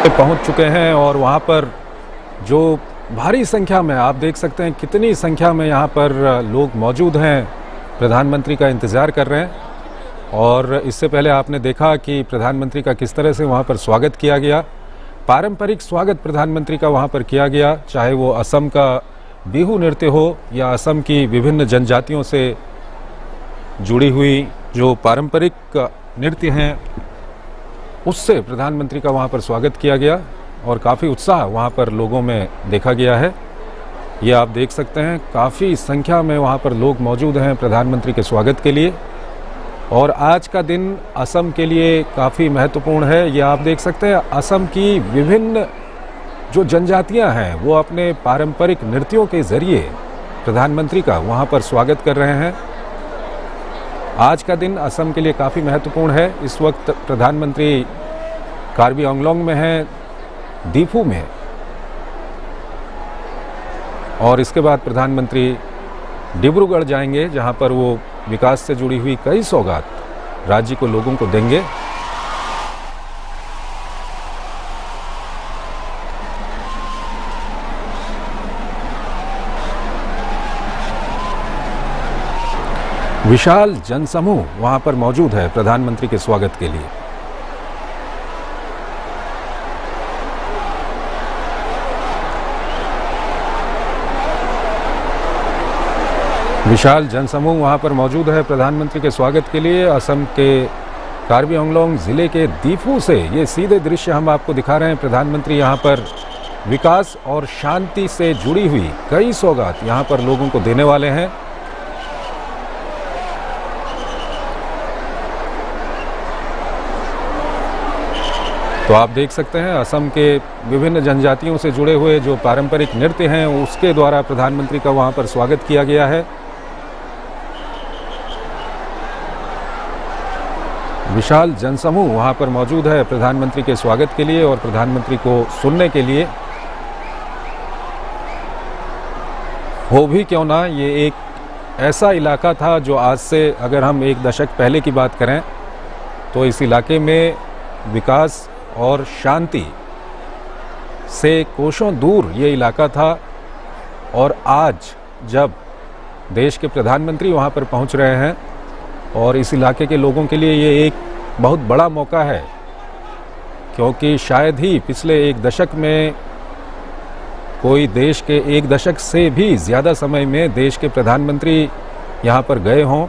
पहुंच चुके हैं और वहां पर जो भारी संख्या में आप देख सकते हैं कितनी संख्या में यहां पर लोग मौजूद हैं, प्रधानमंत्री का इंतज़ार कर रहे हैं। और इससे पहले आपने देखा कि प्रधानमंत्री का किस तरह से वहां पर स्वागत किया गया। पारंपरिक स्वागत प्रधानमंत्री का वहां पर किया गया, चाहे वो असम का बिहू नृत्य हो या असम की विभिन्न जनजातियों से जुड़ी हुई जो पारंपरिक नृत्य हैं, उससे प्रधानमंत्री का वहाँ पर स्वागत किया गया और काफ़ी उत्साह वहाँ पर लोगों में देखा गया है। ये आप देख सकते हैं काफ़ी संख्या में वहाँ पर लोग मौजूद हैं प्रधानमंत्री के स्वागत के लिए। और आज का दिन असम के लिए काफ़ी महत्वपूर्ण है। ये आप देख सकते हैं असम की विभिन्न जो जनजातियाँ हैं वो अपने पारंपरिक नृत्यों के ज़रिए प्रधानमंत्री का वहाँ पर स्वागत कर रहे हैं। आज का दिन असम के लिए काफ़ी महत्वपूर्ण है। इस वक्त प्रधानमंत्री कार्बी आंगलोंग में हैं, दीफू में, और इसके बाद प्रधानमंत्री डिब्रूगढ़ जाएंगे जहां पर वो विकास से जुड़ी हुई कई सौगात राज्य को लोगों को देंगे। विशाल जनसमूह वहां पर मौजूद है प्रधानमंत्री के स्वागत के लिए। विशाल जनसमूह वहां पर मौजूद है प्रधानमंत्री के स्वागत के लिए। असम के कार्बी आंगलोंग ज़िले के दीफू से ये सीधे दृश्य हम आपको दिखा रहे हैं। प्रधानमंत्री यहां पर विकास और शांति से जुड़ी हुई कई सौगात यहां पर लोगों को देने वाले हैं। तो आप देख सकते हैं असम के विभिन्न जनजातियों से जुड़े हुए जो पारंपरिक नृत्य हैं उसके द्वारा प्रधानमंत्री का वहां पर स्वागत किया गया है। विशाल जनसमूह वहां पर मौजूद है प्रधानमंत्री के स्वागत के लिए और प्रधानमंत्री को सुनने के लिए। हो भी क्यों ना, ये एक ऐसा इलाका था जो आज से अगर हम एक दशक पहले की बात करें तो इस इलाके में विकास और शांति से कोसों दूर ये इलाका था। और आज जब देश के प्रधानमंत्री वहाँ पर पहुँच रहे हैं और इस इलाके के लोगों के लिए ये एक बहुत बड़ा मौका है, क्योंकि शायद ही पिछले एक दशक में कोई देश के एक दशक से भी ज़्यादा समय में देश के प्रधानमंत्री यहाँ पर गए हों।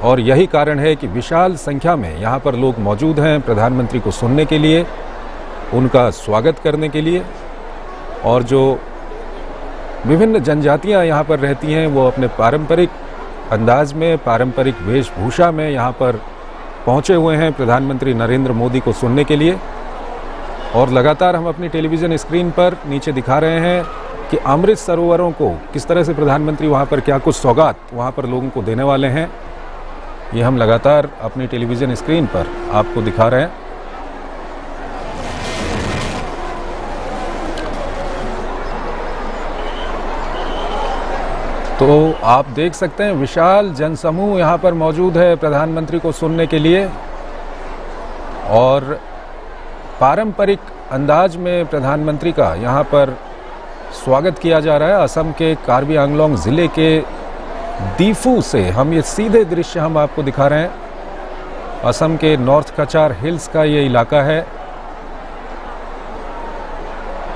और यही कारण है कि विशाल संख्या में यहाँ पर लोग मौजूद हैं प्रधानमंत्री को सुनने के लिए, उनका स्वागत करने के लिए। और जो विभिन्न जनजातियाँ यहाँ पर रहती हैं वो अपने पारंपरिक अंदाज में, पारंपरिक वेशभूषा में यहाँ पर पहुँचे हुए हैं प्रधानमंत्री नरेंद्र मोदी को सुनने के लिए। और लगातार हम अपनी टेलीविज़न स्क्रीन पर नीचे दिखा रहे हैं कि अमृत सरोवरों को किस तरह से प्रधानमंत्री वहाँ पर क्या कुछ सौगात वहाँ पर लोगों को देने वाले हैं, ये हम लगातार अपनी टेलीविज़न स्क्रीन पर आपको दिखा रहे हैं। तो आप देख सकते हैं विशाल जनसमूह यहाँ पर मौजूद है प्रधानमंत्री को सुनने के लिए और पारंपरिक अंदाज में प्रधानमंत्री का यहाँ पर स्वागत किया जा रहा है। असम के कार्बी आंगलोंग ज़िले के दीफू से हम ये सीधे दृश्य हम आपको दिखा रहे हैं। असम के नॉर्थ कचार हिल्स का ये इलाका है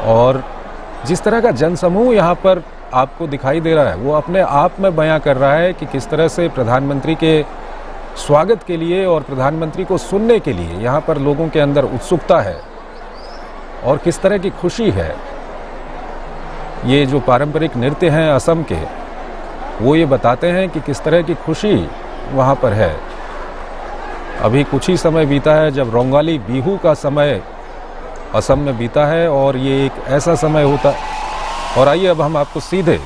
और जिस तरह का जनसमूह यहाँ पर आपको दिखाई दे रहा है वो अपने आप में बयां कर रहा है कि किस तरह से प्रधानमंत्री के स्वागत के लिए और प्रधानमंत्री को सुनने के लिए यहाँ पर लोगों के अंदर उत्सुकता है और किस तरह की खुशी है। ये जो पारंपरिक नृत्य हैं असम के, वो ये बताते हैं कि किस तरह की खुशी वहाँ पर है। अभी कुछ ही समय बीता है जब रोंगाली बिहू का समय असम में बीता है और ये एक ऐसा समय होता है। और आइए अब हम आपको सीधे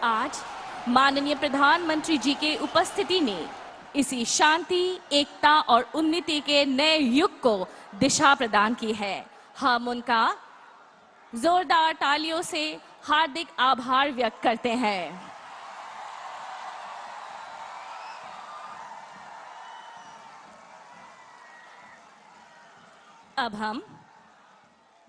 आज माननीय प्रधानमंत्री जी के उपस्थिति ने इसी शांति, एकता और उन्नति के नए युग को दिशा प्रदान की है। हम उनका जोरदार तालियों से हार्दिक आभार व्यक्त करते हैं। अब हम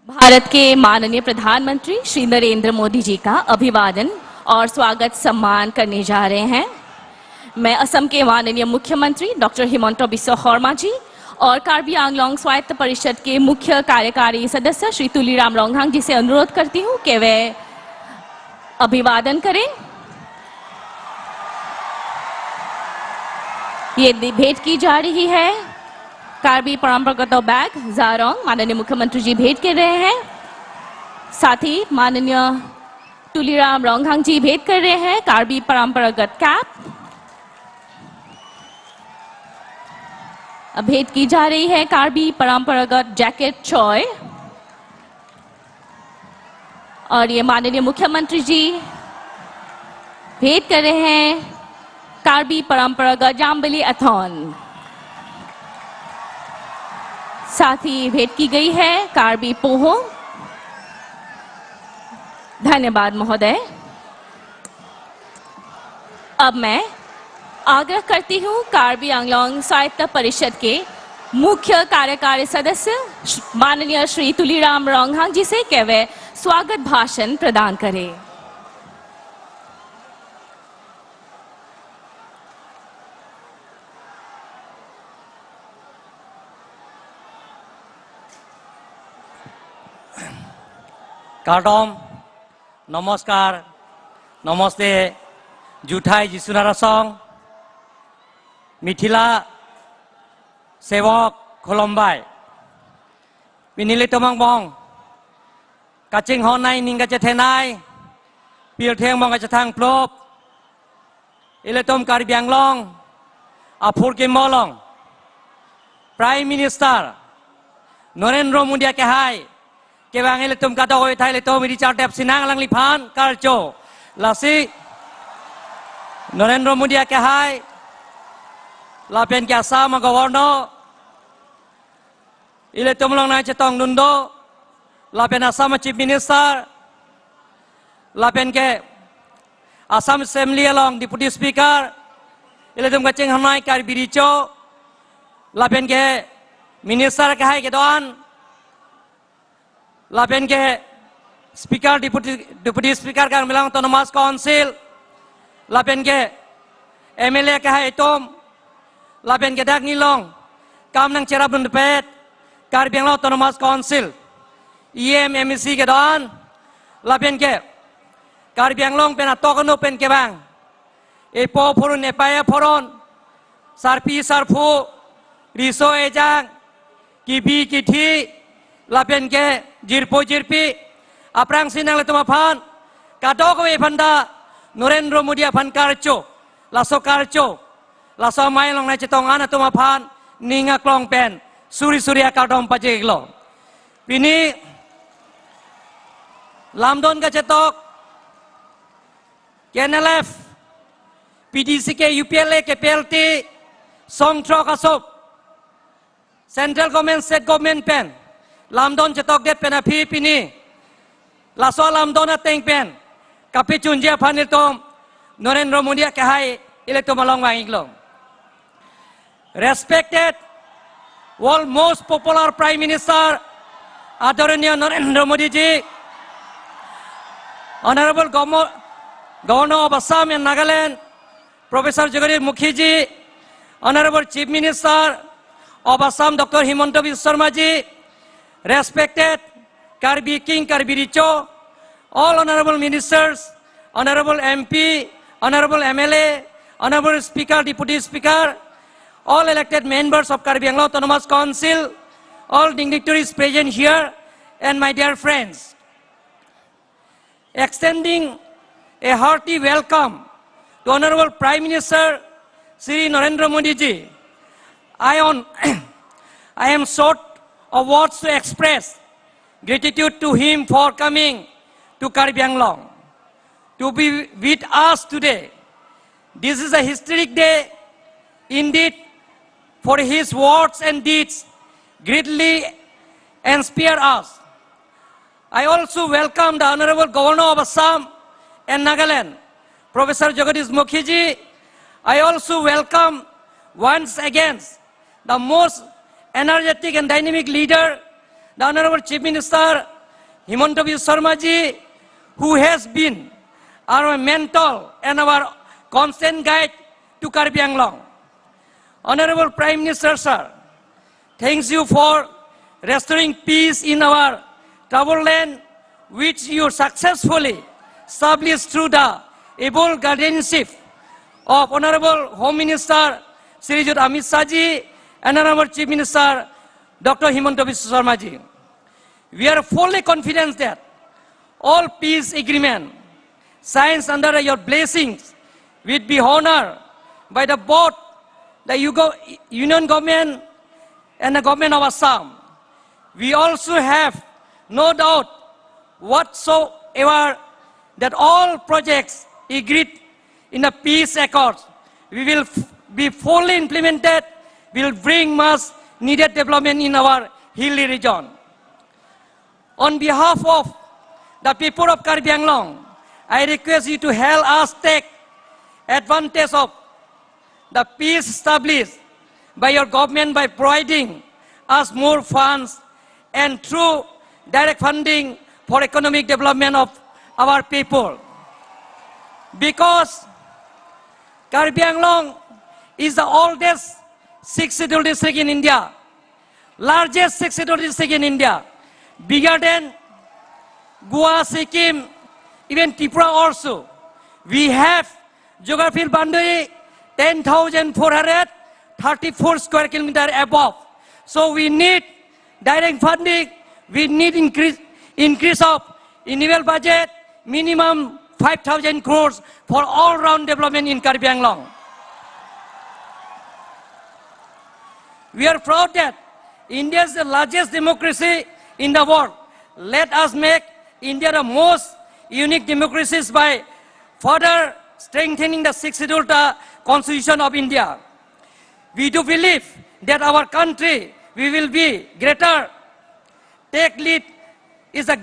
भारत के माननीय प्रधानमंत्री श्री नरेंद्र मोदी जी का अभिवादन और स्वागत सम्मान करने जा रहे हैं। मैं असम के माननीय मुख्यमंत्री डॉक्टर हिमंता बिस्वा शर्मा जी और कार्बी आंगलोंग स्वायत्त परिषद के मुख्य कार्यकारी सदस्य श्री तुलीराम रोंगहांग जी से अनुरोध करती हूँ कि वे अभिवादन करें। ये भेंट की जा रही है कार्बी परंपरागत बैग जारोंग, माननीय मुख्यमंत्री जी भेंट कर रहे हैं। साथ ही माननीय तुलीराम रोंगहांग जी भेंट कर रहे हैं कार्बी परंपरागत कैप। भेंट की जा रही है कार्बी परंपरागत जैकेट चॉय और ये माननीय मुख्यमंत्री जी भेंट कर रहे हैं कार्बी परंपरागत जाम्बली अथॉन। साथ ही भेंट की गई है कार्बी पोहो। धन्यवाद महोदय। अब मैं आग्रह करती हूँ कार्बी आंगलोंग स्वायत्त परिषद के मुख्य कार्यकारी सदस्य माननीय श्री तुलीराम रोंगहांग जी से कि वे स्वागत भाषण प्रदान करें। Kardom, Namaskar, Namaste, Juthai Jisunarasong, Mithila, Sevok, Kolombai, Pinili Tomang Bong, Kaching Honai Ninga Chatenai, Pil Theng Bong Chatang Plop, Iletom Karbi Anglong, Apur Kim Molong, Prime Minister, Narendra Modi Kahai, ke bang ele tum kata hoi thai le to mi richard dep sinang lang liphan karcho lasi Narendra Modi ke hai la pen kya sa ma governor ile tum long nai chetong nundo la pen Assam chief minister la pen ke Assam assembly along deputy speaker ile tum ka cheng hanai kar biricho la pen ke minister ke hai ke don Lapen ke speaker deputy speaker ka milang autonomous council lapen ke MLA ke hai tom lapen ke dak nilong kam nang chera bun pet Karbi Anglong autonomous council MEC ke don lapen ke Karbi Anglong pen atokano pen ke bang epo phurun epaya phoron sarpi sarphu riso ejang kibi kithi lapen ke jirpo jirpi aprang sinang le tumaphan kadok we phanda Narendra Modi phan karcho laso mai long nai chetong ana tumaphan ninga klong pen suri surya kadom pajeglo pini lamdon ka chetok KNLF PDC ke UPLA ke PLT songtro kasop central government state government pen Lamdon cetok det pena pi pini laso lamdon ateng pen kapi chunjia phanil tom Narendra Modi ke hai ile to malong wang iglong respected world most popular prime minister Adoraniya Narendra Modi ji, honorable governor of Assam and Nagaland Professor Jagadish Mukhi ji, honorable chief minister of Assam Dr. Himanta Biswa Sharma ji, respected Karbi King, Karbi Richo, all honorable ministers, honorable MP, honorable MLA, honorable speaker, deputy speaker, all elected members of Karbi Anglong Autonomous Council, all dignitaries present here, and my dear friends. Extending a hearty welcome to Honorable Prime Minister Shri Narendra Modi ji, I am short of words to express gratitude to him for coming to Karbi Anglong to be with us today. This is a historic day indeed, for his words and deeds greatly inspire us. I also welcome the Honorable Governor of Assam and Nagaland, Professor Jagadish Mukhiji. I also welcome once again the most energetic and dynamic leader, the Honorable Chief Minister Himanta Biswa Sarma ji, who has been our mentor and our constant guide to Karbi Anglong. Honorable Prime Minister sir, thanks you for restoring peace in our troubled land, which you successfully established through the able guardianship of Honorable Home Minister Shri Amit Shah ji and Honorable Chief Minister Dr. Himanta Biswa Sarma ji. We are fully confident that all peace agreement signed under your blessings will be honored by the both the Union government and the government of Assam. We also have no doubt whatsoever that all projects agreed in the peace accords will be fully implemented, will bring much needed development in our hilly region. On behalf of the people of Karbi Anglong, I request you to help us take advantage of the peace established by your government by providing us more funds and through direct funding for economic development of our people. Because Karbi Anglong is the oldest 6th scheduled district in India, largest 6th scheduled district in India, bigger than Goa, Sikkim, even Tripura also. We have geographical boundary 10,434 square kilometer above. So we need direct funding, we need increase of annual budget, minimum 5,000 crores for all-round development in Karbi Anglong. We are proud that India is the largest democracy in the world. Let us make India the most unique democracies by further strengthening the 6th scheduled Constitution of India. We do believe that our country, we will be greater. Take lead is a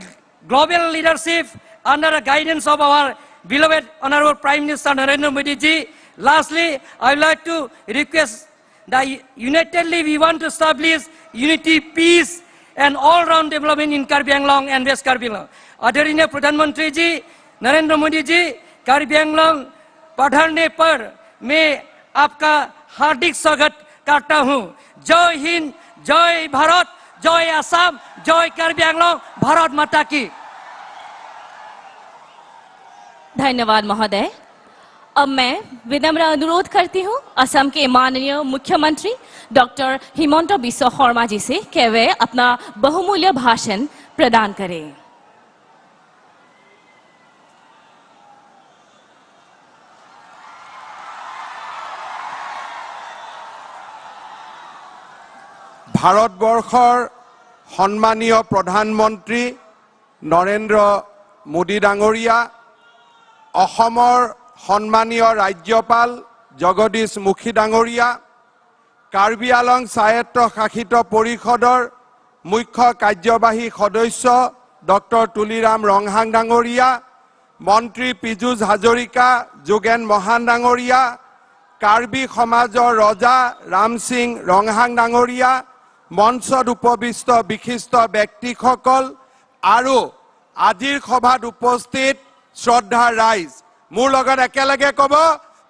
global leadership under the guidance of our beloved Honorable Prime Minister Narendra Modi ji. Lastly, I would like to request that unitedly we want to establish unity, peace, and all-round development in Karbi Anglong and West Karbi Anglong. आदरणीय प्रधानमंत्री जी नरेंद्र मोदी जी, कार्बी आंगलोंग पधारने पर मैं आपका हार्दिक स्वागत करता हूं। जय हिंद, जय भारत, जय असम, जय कार्बी आंगलोंग, भारत माता की। धन्यवाद महोदय। अब मैं विनम्र अनुरोध करती हूं असम के माननीय मुख्यमंत्री डॉक्टर हिमंता बिस्वा शर्मा जी से कि वे अपना बहुमूल्य भाषण प्रदान करें। ভাৰতবৰ্ষৰ সন্মানীয় প্ৰধানমন্ত্ৰী নৰেন্দ্ৰ মোদী ডাঙৰীয়া, অসমৰ সন্মানীয় ৰাজ্যপাল জগদীশ মুখী ডাঙৰীয়া, কাৰ্বি আলং স্বায়ত্ত শাসিত পৰিষদৰ মুখ্য কাৰ্যবাহী সদস্য ডক্টৰ তুলিৰাম ৰংহাং ডাঙৰীয়া, মন্ত্ৰী পীযুষ হাজৰিকা, যোগেন মহান ডাঙৰীয়া, কাৰ্বি সমাজৰ ৰজা ৰাম সিং ৰংহাং ডাঙৰীয়া, মঞ্চত উপবিষ্ট বিশিষ্ট ব্যক্তিসকল আৰু আজিৰ সভাত উপস্থিত শ্ৰদ্ধাৰ ৰাইজ, মোৰ লগত একেলগে ক'ব,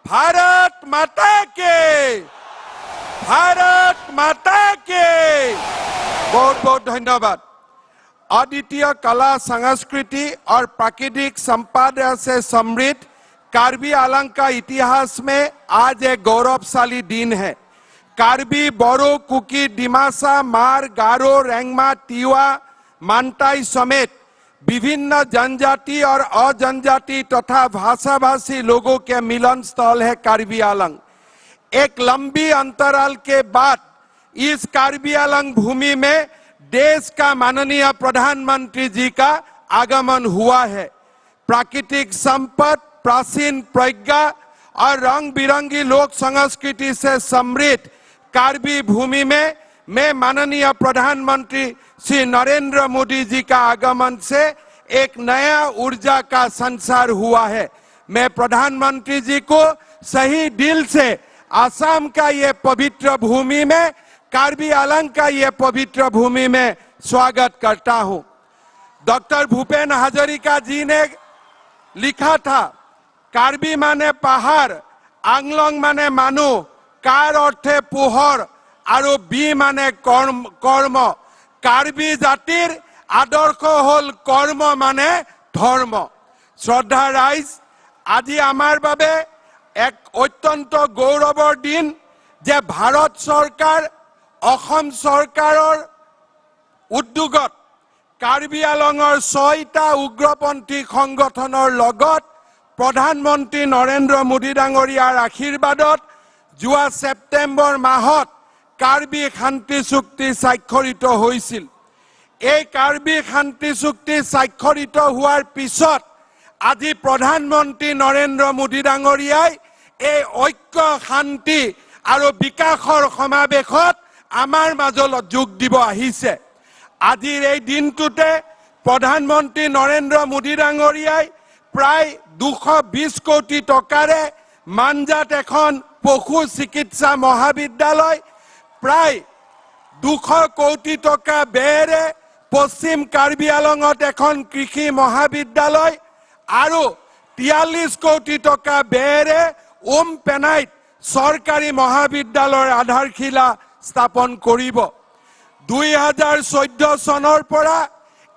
ভাৰত মাতা কি, ভাৰত মাতা কি। बहुत बहुत धन्यवाद। अद्वितीय कला, संस्कृति और प्राकृतिक संपदा से समृद्ध कार्बी आंगलों का इतिहास में आज एक गौरवशाली दिन है। कार्बी, बोरो, कुकी, डिमासा, मार, गारो, रेंगमा, तिवा, मानताई समेत विभिन्न जनजाति और अजनजाति तथा भाषाभाषी लोगों के मिलन स्थल है कार्बी आंगलों। एक लंबी अंतराल के बाद इस कार्बी आंगलों भूमि में देश का माननीय प्रधानमंत्री जी का आगमन हुआ है। प्राकृतिक संपद, प्राचीन प्रज्ञा और रंग बिरंगी लोक संस्कृति से समृद्ध कार्बी भूमि में मैं माननीय प्रधानमंत्री श्री नरेंद्र मोदी जी का आगमन से एक नया ऊर्जा का संचार हुआ है। मैं प्रधानमंत्री जी को सही दिल से असम का ये पवित्र भूमि में, कार्बी आंलंग का ये पवित्र भूमि में स्वागत करता हूं। डॉक्टर भूपेन हजारिका जी ने लिखा था, कार्बी माने पहाड़, आंगलंग माने मानु, कार अर्थे पोहर और बी माने कर्म। कार्बी जातिर आदर्श हल कर्म माने धर्म। श्रद्धा राइज, আজি आमार बाबे एक अत्यंत गौरवर दिन जे भारत सरकार অসম सरकारोर उद्योगत कार्बी आंलंगर 6টা उग्रपंथी संगठनर लगत प्रधानमंत्री नरेंद्र मोदी डांगरियार आशीर्वादत जुआ सेप्टेम्बर माहत कार्बी शांति चुक्ति स्वाक्षरित होइसिल। এই कार्बी शांति चुक्ति स्वाक्षरित होवार पिছত আজি प्रधानमंत्री नरेंद्र मोदी डांगरियाय এই ঐক্য শান্তি और विकासर समावेशत आमार মাজলত যোগ দিব আহিছে। আজিৰ এই দিনটোতে प्रधानमंत्री नरेंद्र मोदी डांगरियाय प्राय 220 कोटी टकारे मानजात एखन पशु चिकित्सा महाविद्यालय, प्राय 200 कोटी टका बेरे पश्चिम कार्बी आंलंगत एखन कृषि महाविद्यालय और 43 कोटी टका बेरे ओम पेनाइट सरकारी महाविद्यालयर आधारशिला स्थापन करिब। 2014 सनर परा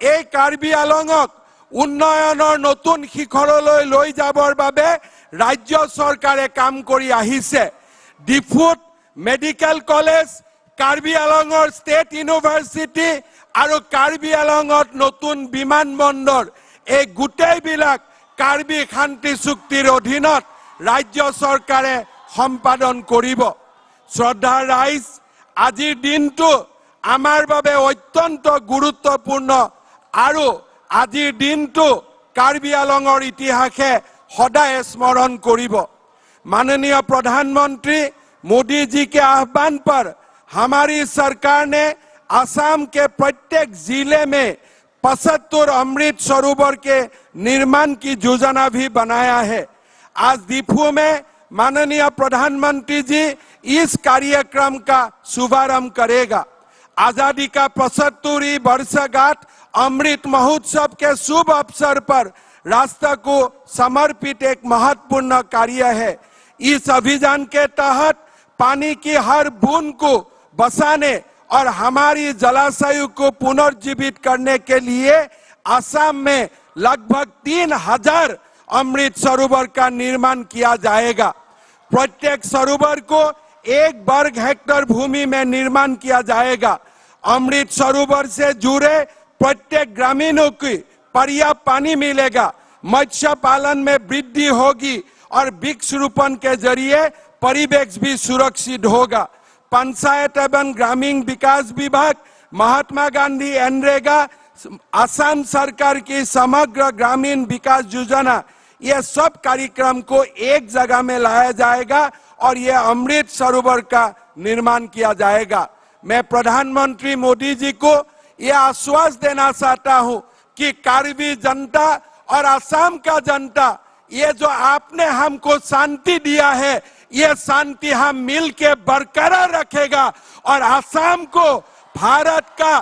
এই कार्बी आंलंगक उन्नयनर नतुन शिखरলৈ লৈ যাবৰ বাবে राज्य सरकारे काम करि आहिছে। डिफुत मेडिकल कलेज, कार्बी आंलंगर स्टेट यूनिवर्सिटी और कार्बी आंलंगत नतुन विमानबंदर এই গোটেইবিলাক कार्बी शांति चुक्तिर अधीनत राज्य सरकारे सम्पादन करिब। श्रद्धा राइज, आजिर दिनटो आमार बाबे अत्यंत गुरुत्वपूर्ण और आजिर दिनटो कार्बी आंलंगर इतिहासे सदाय स्मरण करिब। माननीय प्रधानमंत्री मोदी जी के आह्वान पर हमारी सरकार ने असम के प्रत्येक जिले में 75 अमृत सरोवर के निर्माण की योजना भी बनाया है। आज दीफू में माननीय प्रधानमंत्री जी इस कार्यक्रम का शुभारंभ करेगा। आजादी का 75वीं वर्षगांठ अमृत महोत्सव के शुभ अवसर पर राष्ट्र को समर्पित एक महत्वपूर्ण कार्य है। इस अभियान के तहत पानी की हर बूंद को बचाने और हमारी जलाशयों को पुनर्जीवित करने के लिए असम में लगभग 3000 अमृत सरोवर का निर्माण किया जाएगा। प्रत्येक सरोवर को 1 वर्ग हेक्टेयर भूमि में निर्माण किया जाएगा। अमृत सरोवर से जुड़े प्रत्येक ग्रामीणों को पर्याप्त पानी मिलेगा, मत्स्य पालन में वृद्धि होगी और वृक्षारोपण के जरिए परिवेश भी सुरक्षित होगा। पंचायत एवं ग्रामीण विकास विभाग, महात्मा गांधी एनरेगा, असम सरकार की समग्र ग्रामीण विकास योजना, ये सब कार्यक्रम को एक जगह में लाया जाएगा और ये अमृत सरोवर का निर्माण किया जाएगा। मैं प्रधानमंत्री मोदी जी को यह आश्वासन देना चाहता हूं कि कार्बी जनता और असम का जनता, ये जो आपने हमको शांति दिया है, ये शांति हम मिल के बरकरार रखेगा और असम को भारत का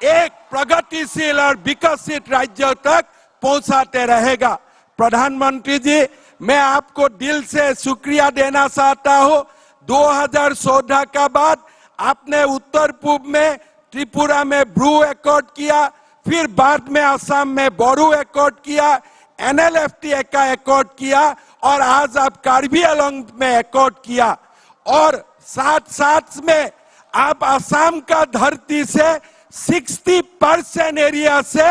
एक प्रगतिशील और विकसित राज्य तक पहुंचाते रहेगा। प्रधानमंत्री जी, मैं आपको दिल से शुक्रिया देना चाहता हूं। 2014 का बाद आपने उत्तर पूर्व में त्रिपुरा में ब्रू एकॉर्ड किया, फिर बाद में असम में बोरो एकॉर्ड किया, NLFT का एकॉर्ड किया और आज आप कार्बी आंलंग में एकॉर्ड किया और साथ में आप असम का धरती से 60% एरिया से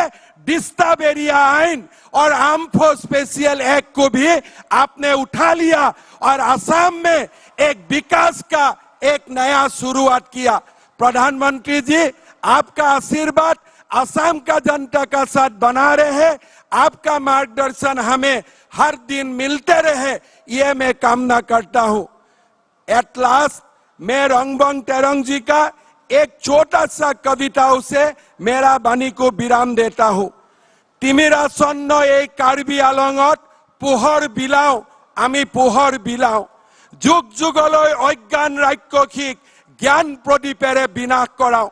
डिस्टर्ब एरिया आइन और आर्म्ड स्पेशल एक्ट को भी आपने उठा लिया और असम में एक विकास का एक नया शुरुआत किया। प्रधानमंत्री जी, आपका आशीर्वाद असम का जनता का साथ बना रहे। आपका मार्गदर्शन हमें हर दिन मिलते रहे, ये मैं कामना करता हूं। एट लास्ट मैं रंगबंग तेरंग जी का एक छोटा सा कविताओं से मेरा वाणी को विराम देता हूं। तिमिरा सन्न এই কাৰ্বি আলঙত পোহৰ বিলাও আমি পোহৰ বিলাও, যুগ যুগলৈ অজ্ঞান ৰাক্ষসীক জ্ঞান প্ৰদীপেৰে বিনাশ কৰাও,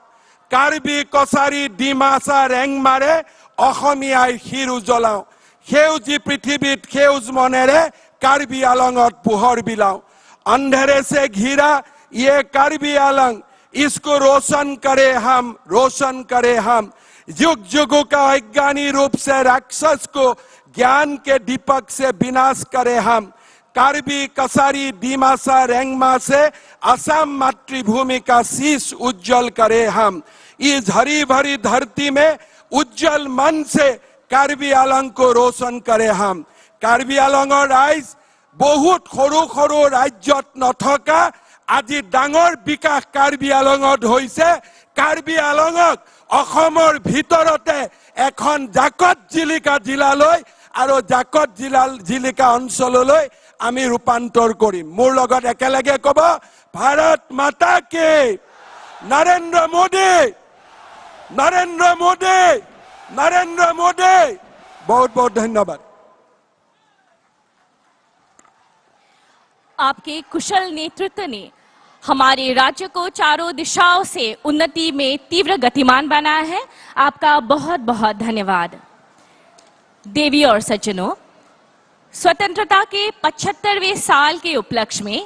কাৰ্বি কছাৰী ডিমাচা ৰেংমাৰে অসমীয়াই শিৰ উজ্বলাও, সেউজী পৃথিৱীত সেউজ মনেৰে কাৰ্বি আলঙত পোহৰ বিলাও, अंधेरे से घिरा ये कार्बी आलंग इसको रोशन करे हम, रोशन करे हम, युग युगों का अज्ञानी रूप से राक्षस को ज्ञान के दीपक से विनाश करे हम, कार्बी कसारी डिमासा रेंगमा से असम मातृभूमि का शीश उज्जवल करे हम, इस हरी भरी धरती में उज्जवल मन से कार्बी आलंग को रोशन करे हम। कार्बी आलंगर राइज बहुत সৰু সৰু ৰাজ্যত নথকা আজি ডাঙৰ বিকাশ কাৰ্বি আলঙত হৈছে। কাৰ্বি আলঙক অসমৰ ভিতৰতে এখন জাকত জিলিকা জিলালৈ আৰু জাকত জিলিকা অঞ্চললৈ আমি ৰূপান্তৰ কৰিম। মোৰ লগত একেলগে ক'ব, ভাৰত মাতা কি, নৰেন্দ্ৰ মোদী, নৰেন্দ্ৰ মোদী, নৰেন্দ্ৰ মোদী। বহুত বহুত ধন্যবাদ। आपके कुशल नेतृत्व ने हमारे राज्य को चारों दिशाओं से उन्नति में तीव्र गतिमान बनाया है। आपका बहुत बहुत धन्यवाद। देवी और सज्जनों, स्वतंत्रता के 75वें साल के उपलक्ष्य में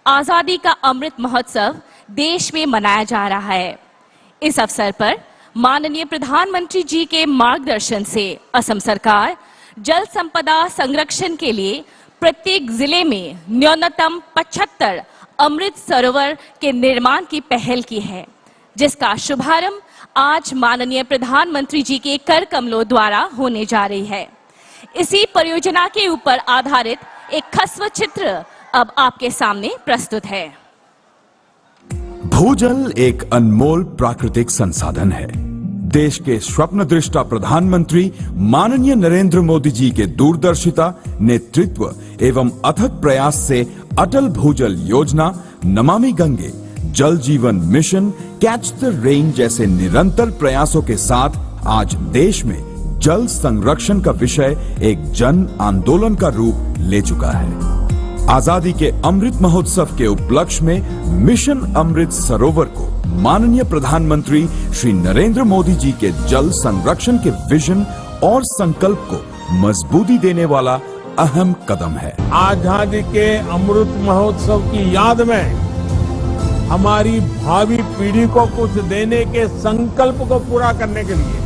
आजादी का अमृत महोत्सव देश में मनाया जा रहा है। इस अवसर पर माननीय प्रधानमंत्री जी के मार्गदर्शन से असम सरकार जल संपदा संरक्षण के लिए प्रत्येक जिले में न्यूनतम 75 अमृत सरोवर के निर्माण की पहल की है, जिसका शुभारंभ आज माननीय प्रधानमंत्री जी के कर कमलों द्वारा होने जा रही है। इसी परियोजना के ऊपर आधारित एक ह्रस्व चित्र अब आपके सामने प्रस्तुत है। भूजल एक अनमोल प्राकृतिक संसाधन है। देश के स्वप्नदृष्टा प्रधानमंत्री माननीय नरेंद्र मोदी जी के दूरदर्शिता, नेतृत्व एवं अथक प्रयास से अटल भूजल योजना, नमामि गंगे, जल जीवन मिशन, कैच द रेन जैसे निरंतर प्रयासों के साथ आज देश में जल संरक्षण का विषय एक जन आंदोलन का रूप ले चुका है। आजादी के अमृत महोत्सव के उपलक्ष्य में मिशन अमृत सरोवर को माननीय प्रधानमंत्री श्री नरेंद्र मोदी जी के जल संरक्षण के विजन और संकल्प को मजबूती देने वाला अहम कदम है। आजादी के अमृत महोत्सव की याद में हमारी भावी पीढ़ी को कुछ देने के संकल्प को पूरा करने के लिए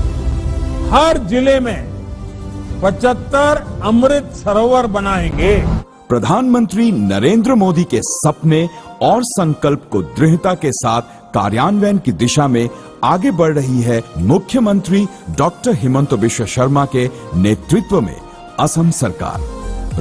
हर जिले में 75 अमृत सरोवर बनाएंगे। प्रधानमंत्री नरेंद्र मोदी के सपने और संकल्प को दृढ़ता के साथ कार्यान्वयन की दिशा में आगे बढ़ रही है मुख्यमंत्री डॉक्टर हिमंत बिश्व शर्मा के नेतृत्व में असम सरकार।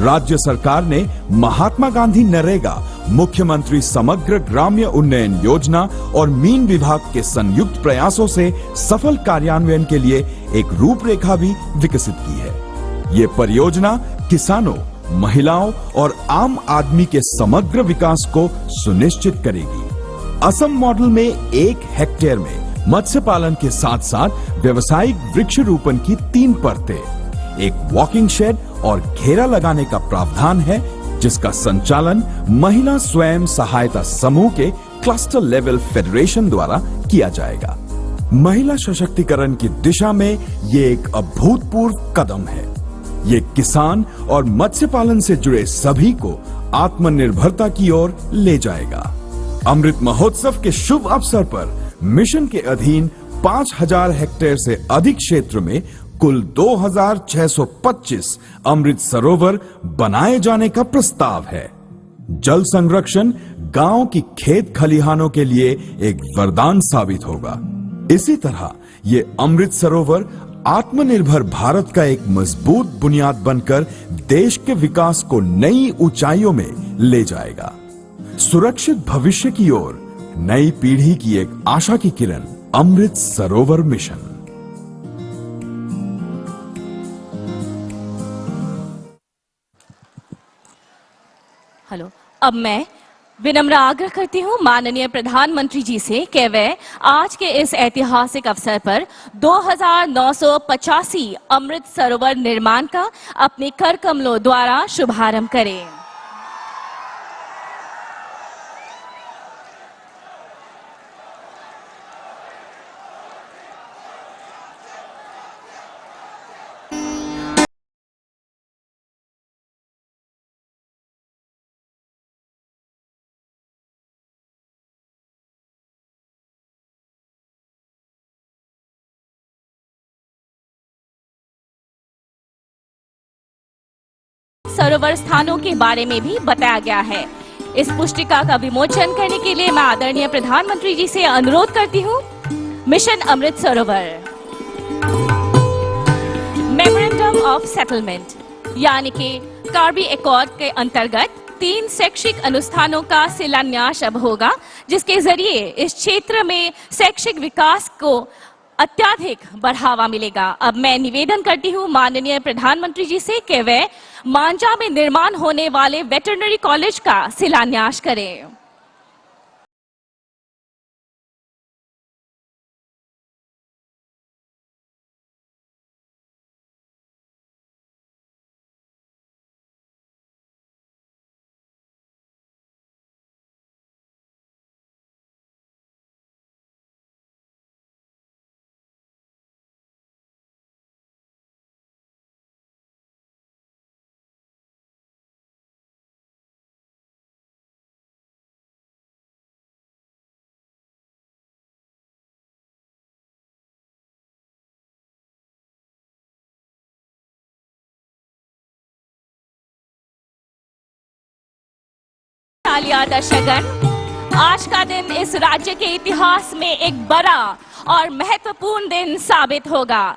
राज्य सरकार ने महात्मा गांधी नरेगा, मुख्यमंत्री समग्र ग्राम्य उन्नयन योजना और मीन विभाग के संयुक्त प्रयासों से सफल कार्यान्वयन के लिए एक रूपरेखा भी विकसित की है। ये परियोजना किसानों, महिलाओं और आम आदमी के समग्र विकास को सुनिश्चित करेगी। असम मॉडल में 1 हेक्टेयर में मत्स्य पालन के साथ साथ व्यवसायिक वृक्षारोपण की 3 परतें, एक वॉकिंग शेड और घेरा लगाने का प्रावधान है, जिसका संचालन महिला स्वयं सहायता समूह के क्लस्टर लेवल फेडरेशन द्वारा किया जाएगा। महिला सशक्तिकरण की दिशा में ये एक अभूतपूर्व कदम है। ये किसान और मत्स्य पालन से जुड़े सभी को आत्मनिर्भरता की ओर ले जाएगा। अमृत महोत्सव के शुभ अवसर पर मिशन के अधीन 5000 हेक्टेयर से अधिक क्षेत्र में कुल 2625 अमृत सरोवर बनाए जाने का प्रस्ताव है। जल संरक्षण गांव की खेत खलिहानों के लिए एक वरदान साबित होगा। इसी तरह ये अमृत सरोवर आत्मनिर्भर भारत का एक मजबूत बुनियाद बनकर देश के विकास को नई ऊंचाइयों में ले जाएगा। सुरक्षित भविष्य की ओर नई पीढ़ी की एक आशा की किरण, अमृत सरोवर मिशन। अब मैं विनम्र आग्रह करती हूँ माननीय प्रधानमंत्री जी से कि वे आज के इस ऐतिहासिक अवसर पर 2985 अमृत सरोवर निर्माण का अपने कर कमलों द्वारा शुभारंभ करें। सरोवर स्थानों के बारे में भी बताया गया है। इस पुस्तिका का विमोचन करने के लिए मैं आदरणीय प्रधानमंत्री जी से अनुरोध करती हूँ। Mission Amrit Sarovar memorandum of settlement यानी कि कार्बी एकॉर्ड के अंतर्गत 3 शैक्षिक अनुष्ठानों का शिलान्यास अब होगा, जिसके जरिए इस क्षेत्र में शैक्षिक विकास को अत्याधिक बढ़ावा मिलेगा। अब मैं निवेदन करती हूँ माननीय प्रधानमंत्री जी से कि वे मांझा में निर्माण होने वाले वेटरनरी कॉलेज का शिलान्यास करें। दर्शकगण, आज का दिन इस राज्य के इतिहास में एक बड़ा और महत्वपूर्ण दिन साबित होगा।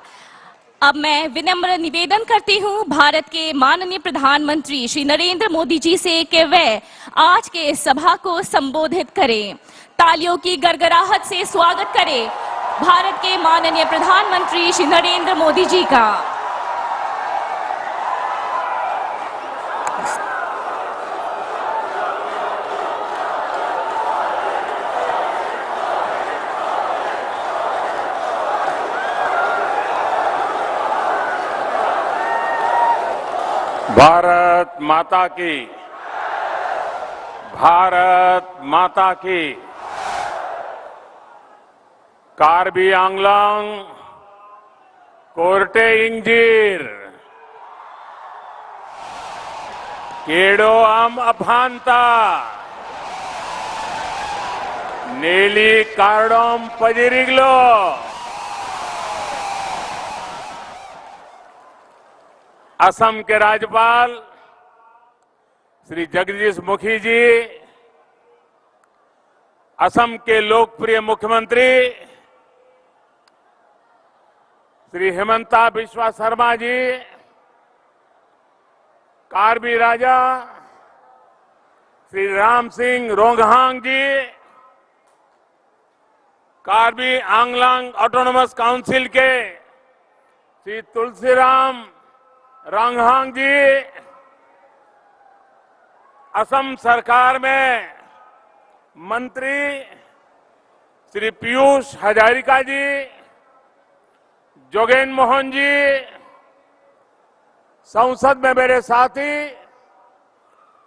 अब मैं विनम्र निवेदन करती हूँ भारत के माननीय प्रधानमंत्री श्री नरेंद्र मोदी जी से कि वे आज के इस सभा को संबोधित करें। तालियों की गड़गड़ाहट से स्वागत करें भारत के माननीय प्रधानमंत्री श्री नरेंद्र मोदी जी का। भारत माता की, भारत माता की। कार्बी आंगलांग कोर्टे इंजीर केडो आम अफांता नेली कार्डोम पजिरिगलो। असम के राज्यपाल श्री जगदीश मुखी जी, असम के लोकप्रिय मुख्यमंत्री श्री हिमंता बिस्वा शर्मा जी, कार्बी राजा श्री राम सिंह रोंगहांग जी, कार्बी आंगलांग ऑटोनोमस काउंसिल के श्री तुलसीराम रोंगहांग जी, असम सरकार में मंत्री श्री पीयूष हजारिका जी, जोगेन मोहन जी, संसद में मेरे साथी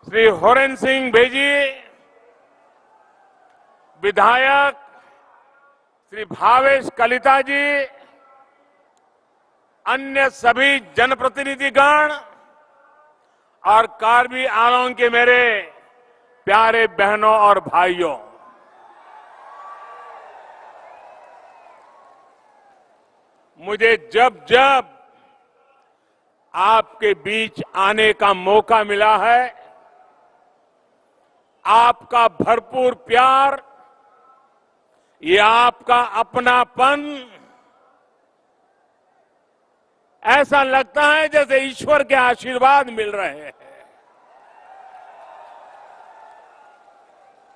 श्री होरेन सिंह भेजी, विधायक श्री भावेश कलिता जी, अन्य सभी जनप्रतिनिधिगण और कार्बी आंगलांग के मेरे प्यारे बहनों और भाइयों, मुझे जब जब आपके बीच आने का मौका मिला है, आपका भरपूर प्यार, ये आपका अपनापन, ऐसा लगता है जैसे ईश्वर के आशीर्वाद मिल रहे हैं।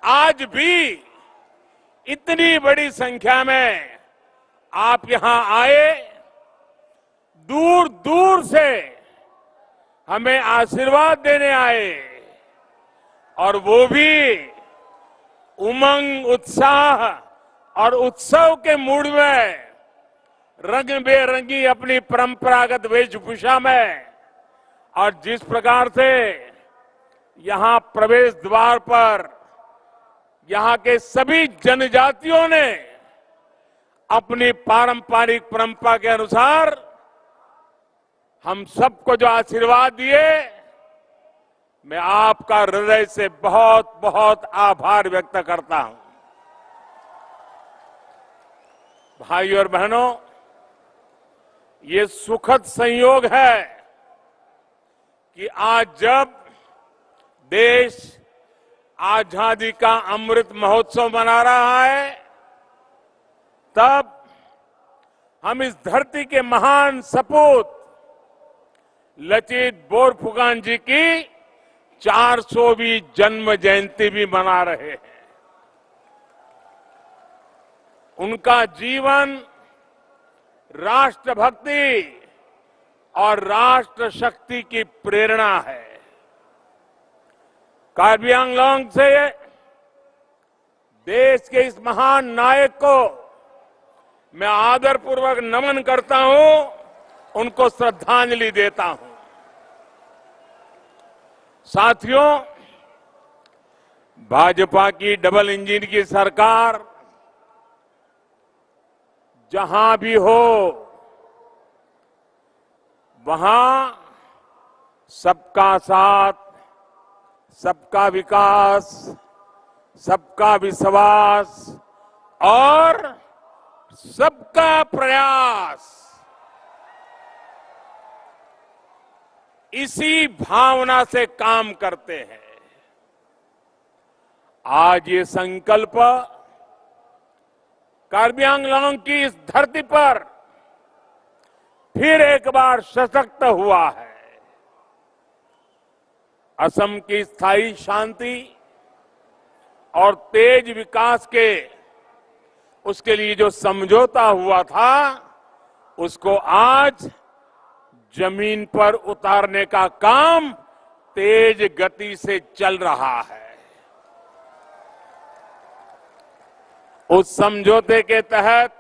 आज भी इतनी बड़ी संख्या में आप यहां आए, दूर दूर से हमें आशीर्वाद देने आए, और वो भी उमंग, उत्साह और उत्सव के मूड में रंग बेरंगी अपनी परंपरागत वेशभूषा में, और जिस प्रकार से यहां प्रवेश द्वार पर यहां के सभी जनजातियों ने अपनी पारंपरिक परंपरा के अनुसार हम सबको जो आशीर्वाद दिए, मैं आपका हृदय से बहुत बहुत आभार व्यक्त करता हूं। भाइयों और बहनों, ये सुखद संयोग है कि आज जब देश आजादी का अमृत महोत्सव मना रहा है, तब हम इस धरती के महान सपूत लचित बोरफुकान जी की 400वीं जन्म जयंती भी मना रहे हैं। उनका जीवन राष्ट्रभक्ति और राष्ट्र शक्ति की प्रेरणा है। कार्बी आंगलोंग से देश के इस महान नायक को मैं आदरपूर्वक नमन करता हूं, उनको श्रद्धांजलि देता हूं। साथियों, भाजपा की डबल इंजन की सरकार जहां भी हो, वहां सबका साथ, सबका विकास, सबका विश्वास और सबका प्रयास, इसी भावना से काम करते हैं। आज ये संकल्प कार्बी आंगलोंग की इस धरती पर फिर एक बार सशक्त हुआ है। असम की स्थायी शांति और तेज विकास के उसके लिए जो समझौता हुआ था, उसको आज जमीन पर उतारने का काम तेज गति से चल रहा है। उस समझौते के तहत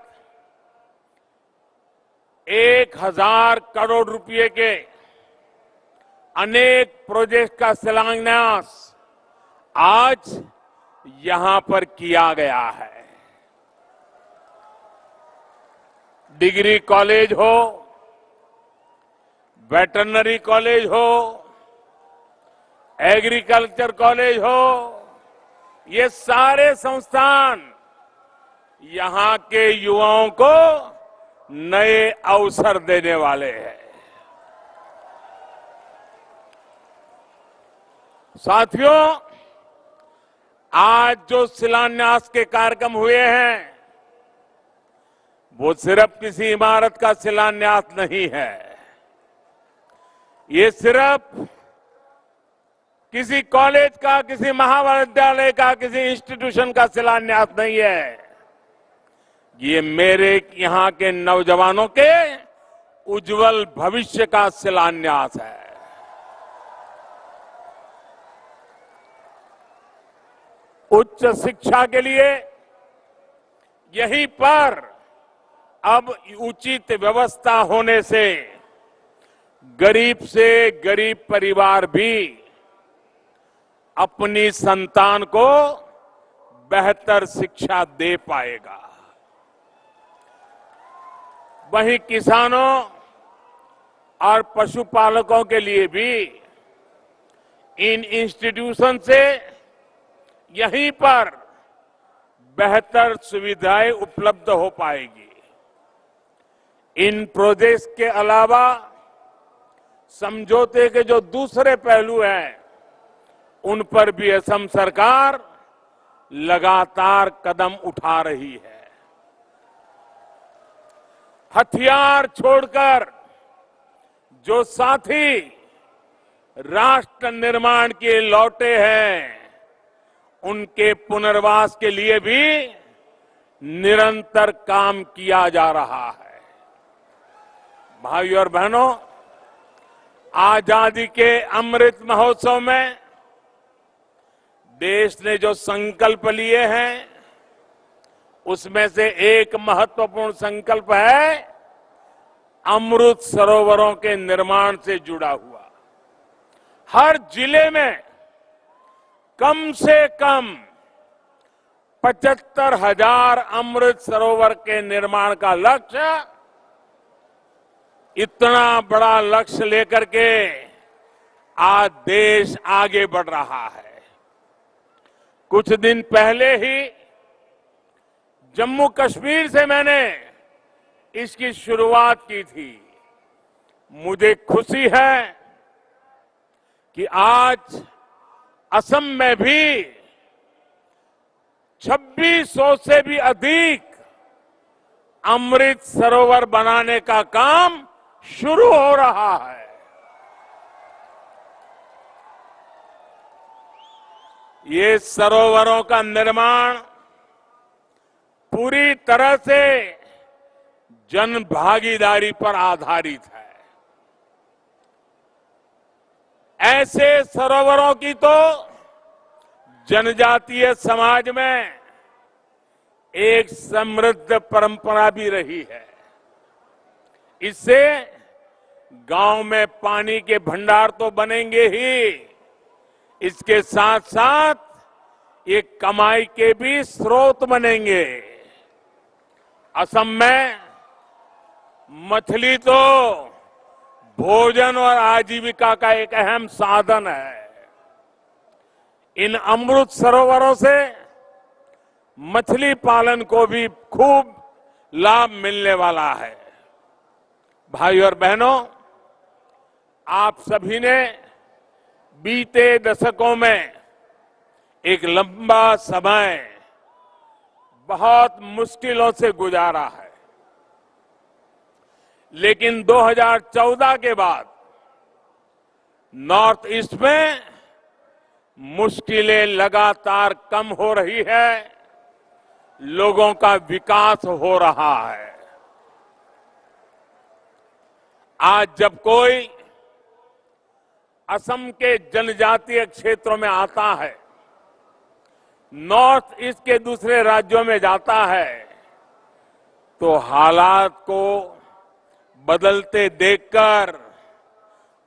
1000 करोड़ रुपए के अनेक प्रोजेक्ट का शिलान्यास आज यहां पर किया गया है। डिग्री कॉलेज हो, वेटरनरी कॉलेज हो, एग्रीकल्चर कॉलेज हो, ये सारे संस्थान यहां के युवाओं को नए अवसर देने वाले हैं। साथियों, आज जो शिलान्यास के कार्यक्रम हुए हैं, वो सिर्फ किसी इमारत का शिलान्यास नहीं है। ये सिर्फ किसी कॉलेज का, किसी महाविद्यालय का, किसी इंस्टीट्यूशन का शिलान्यास नहीं है। ये मेरे यहां के नौजवानों के उज्जवल भविष्य का शिलान्यास है। उच्च शिक्षा के लिए यहीं पर अब उचित व्यवस्था होने से गरीब से गरीब परिवार भी अपनी संतान को बेहतर शिक्षा दे पाएगा। वहीं किसानों और पशुपालकों के लिए भी इन इंस्टीट्यूशन से यहीं पर बेहतर सुविधाएं उपलब्ध हो पाएगी। इन प्रोजेक्ट्स के अलावा समझौते के जो दूसरे पहलू हैं, उन पर भी असम सरकार लगातार कदम उठा रही है। हथियार छोड़कर जो साथी राष्ट्र निर्माण के लौटे हैं, उनके पुनर्वास के लिए भी निरंतर काम किया जा रहा है। भाइयों और बहनों, आजादी के अमृत महोत्सव में देश ने जो संकल्प लिए हैं उसमें से एक महत्वपूर्ण संकल्प है अमृत सरोवरों के निर्माण से जुड़ा हुआ। हर जिले में कम से कम 75,000 अमृत सरोवर के निर्माण का लक्ष्य। इतना बड़ा लक्ष्य लेकर के आज देश आगे बढ़ रहा है। कुछ दिन पहले ही जम्मू कश्मीर से मैंने इसकी शुरुआत की थी। मुझे खुशी है कि आज असम में भी 2600 से भी अधिक अमृत सरोवर बनाने का काम शुरू हो रहा है। ये सरोवरों का निर्माण पूरी तरह से जन भागीदारी पर आधारित है। ऐसे सरोवरों की तो जनजातीय समाज में एक समृद्ध परंपरा भी रही है। इससे गांव में पानी के भंडार तो बनेंगे ही, इसके साथ साथ ये कमाई के भी स्रोत बनेंगे। असम में मछली तो भोजन और आजीविका का एक अहम साधन है। इन अमृत सरोवरों से मछली पालन को भी खूब लाभ मिलने वाला है। भाइयों और बहनों, आप सभी ने बीते दशकों में एक लंबा समय बहुत मुश्किलों से गुजारा है, लेकिन 2014 के बाद नॉर्थ ईस्ट में मुश्किलें लगातार कम हो रही है, लोगों का विकास हो रहा है। आज जब कोई असम के जनजातीय क्षेत्रों में आता है, नॉर्थ ईस्ट के दूसरे राज्यों में जाता है, तो हालात को बदलते देखकर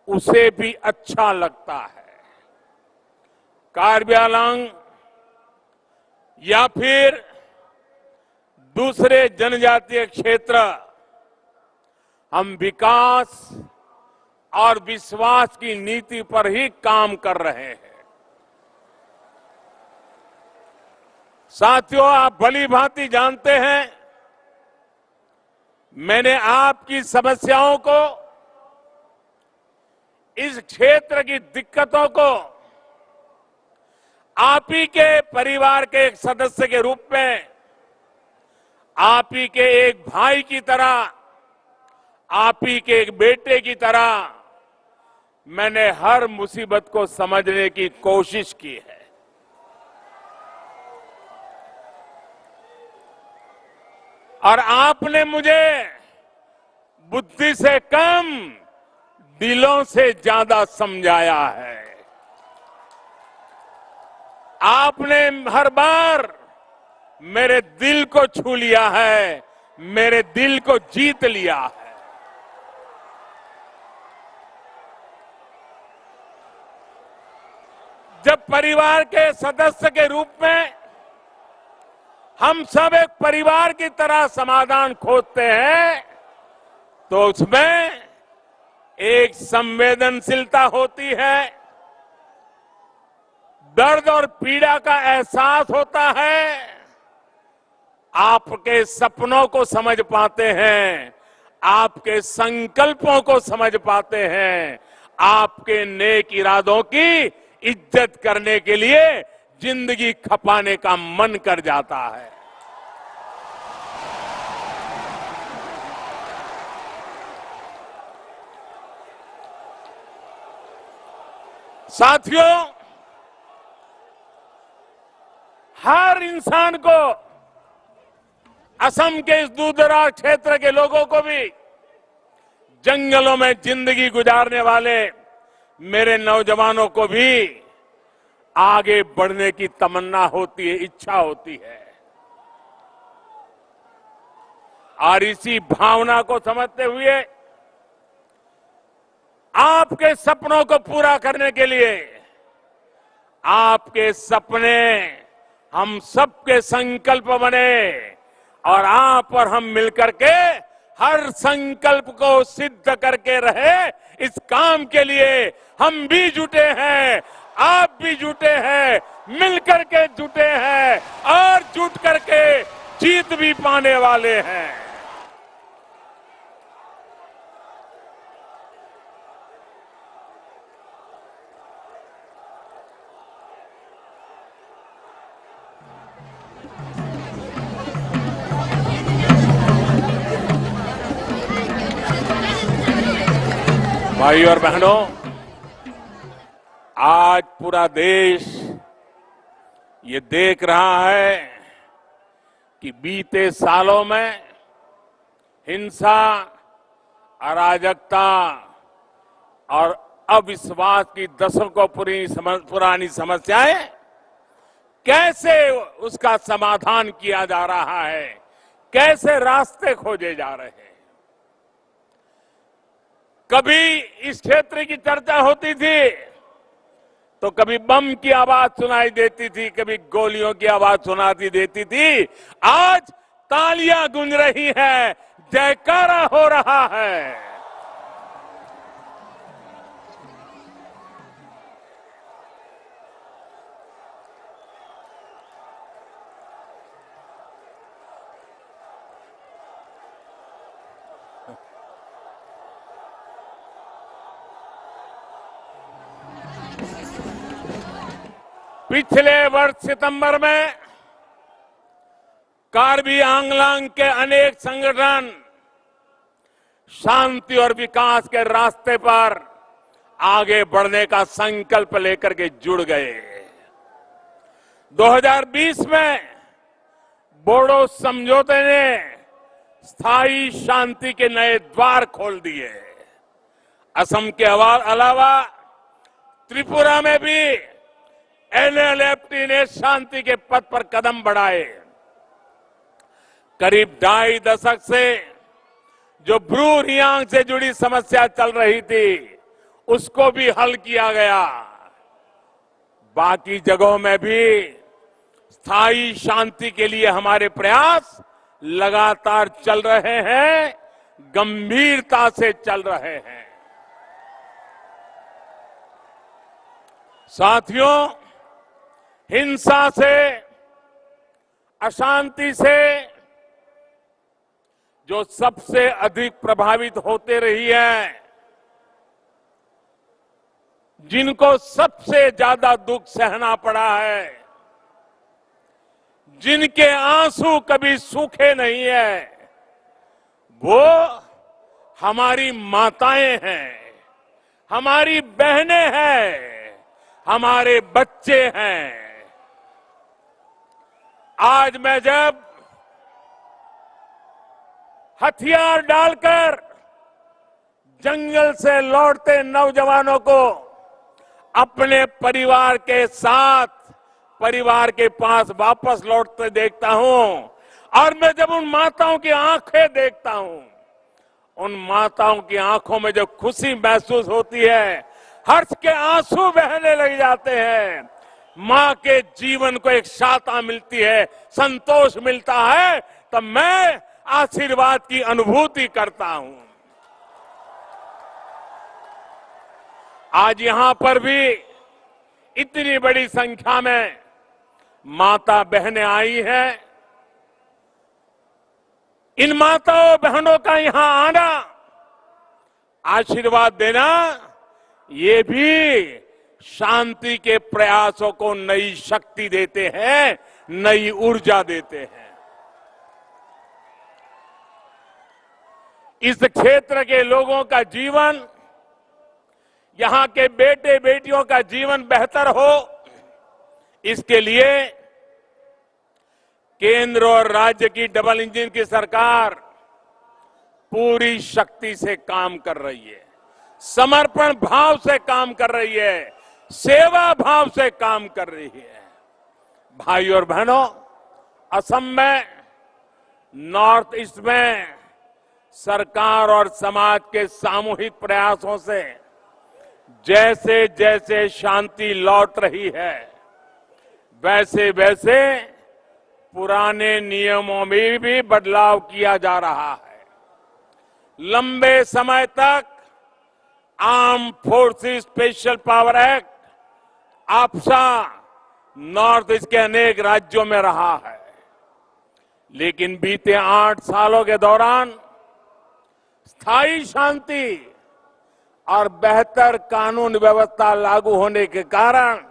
उसे भी अच्छा लगता है। कार्बी आंगलॉन्ग या फिर दूसरे जनजातीय क्षेत्र, हम विकास और विश्वास की नीति पर ही काम कर रहे हैं। साथियों, आप भली भांति जानते हैं, मैंने आपकी समस्याओं को, इस क्षेत्र की दिक्कतों को आप ही के परिवार के एक सदस्य के रूप में, आप ही के एक भाई की तरह, आप ही के एक बेटे की तरह मैंने हर मुसीबत को समझने की कोशिश की है। और आपने मुझे बुद्धि से कम दिलों से ज्यादा समझाया है। आपने हर बार मेरे दिल को छू लिया है, मेरे दिल को जीत लिया है। जब परिवार के सदस्य के रूप में हम सब एक परिवार की तरह समाधान खोजते हैं, तो उसमें एक संवेदनशीलता होती है, दर्द और पीड़ा का एहसास होता है, आपके सपनों को समझ पाते हैं, आपके संकल्पों को समझ पाते हैं, आपके नेक इरादों की इज्जत करने के लिए जिंदगी खपाने का मन कर जाता है। साथियों, हर इंसान को, असम के इस दूरदराज क्षेत्र के लोगों को भी, जंगलों में जिंदगी गुजारने वाले मेरे नौजवानों को भी आगे बढ़ने की तमन्ना होती है, इच्छा होती है। और इसी भावना को समझते हुए आपके सपनों को पूरा करने के लिए, आपके सपने हम सबके संकल्प बने और आप और हम मिलकर के हर संकल्प को सिद्ध करके रहे। इस काम के लिए हम भी जुटे हैं, आप भी जुटे हैं, मिलकर के जुटे हैं और जुट करके जीत भी पाने वाले हैं। भाई और बहनों, आज पूरा देश ये देख रहा है कि बीते सालों में हिंसा, अराजकता और अविश्वास की दशकों पुरानी समस्याएं कैसे उसका समाधान किया जा रहा है, कैसे रास्ते खोजे जा रहे हैं। कभी इस क्षेत्र की चर्चा होती थी तो कभी बम की आवाज सुनाई देती थी, कभी गोलियों की आवाज सुनाती देती थी। आज तालियां गूंज रही हैं, जयकारा हो रहा है। पिछले वर्ष सितंबर में कार्बी आंगलांग के अनेक संगठन शांति और विकास के रास्ते पर आगे बढ़ने का संकल्प लेकर के जुड़ गए। 2020 में बोडो समझौते ने स्थायी शांति के नए द्वार खोल दिए। असम के अलावा त्रिपुरा में भी एनएलएफटी ने शांति के पथ पर कदम बढ़ाए। करीब 2.5 दशक से जो ब्रू रियांग से जुड़ी समस्या चल रही थी, उसको भी हल किया गया। बाकी जगहों में भी स्थायी शांति के लिए हमारे प्रयास लगातार चल रहे हैं, गंभीरता से चल रहे हैं। साथियों, हिंसा से, अशांति से जो सबसे अधिक प्रभावित होते रही है, जिनको सबसे ज्यादा दुख सहना पड़ा है, जिनके आंसू कभी सूखे नहीं है, वो हमारी माताएं हैं, हमारी बहनें हैं, हमारे बच्चे हैं। आज मैं जब हथियार डालकर जंगल से लौटते नौजवानों को अपने परिवार के साथ, परिवार के पास वापस लौटते देखता हूं, और मैं जब उन माताओं की आंखें देखता हूं, उन माताओं की आंखों में जो खुशी महसूस होती है, हर्ष के आंसू बहने लग जाते हैं। मां के जीवन को एक शाता मिलती है, संतोष मिलता है, तो मैं आशीर्वाद की अनुभूति करता हूं। आज यहां पर भी इतनी बड़ी संख्या में माता बहनें आई हैं। इन माताओं बहनों का यहां आना, आशीर्वाद देना, ये भी शांति के प्रयासों को नई शक्ति देते हैं, नई ऊर्जा देते हैं। इस क्षेत्र के लोगों का जीवन, यहां के बेटे बेटियों का जीवन बेहतर हो, इसके लिए केंद्र और राज्य की डबल इंजन की सरकार पूरी शक्ति से काम कर रही है, समर्पण भाव से काम कर रही है, सेवा भाव से काम कर रही है। भाई और बहनों, असम में, नॉर्थ ईस्ट में सरकार और समाज के सामूहिक प्रयासों से जैसे जैसे शांति लौट रही है, वैसे वैसे पुराने नियमों में भी बदलाव किया जा रहा है। लंबे समय तक armed forces special power act AFSPA north east के अनेक राज्यों में रहा है, लेकिन बीते 8 सालों के दौरान स्थायी शांति और बेहतर कानून व्यवस्था लागू होने के कारण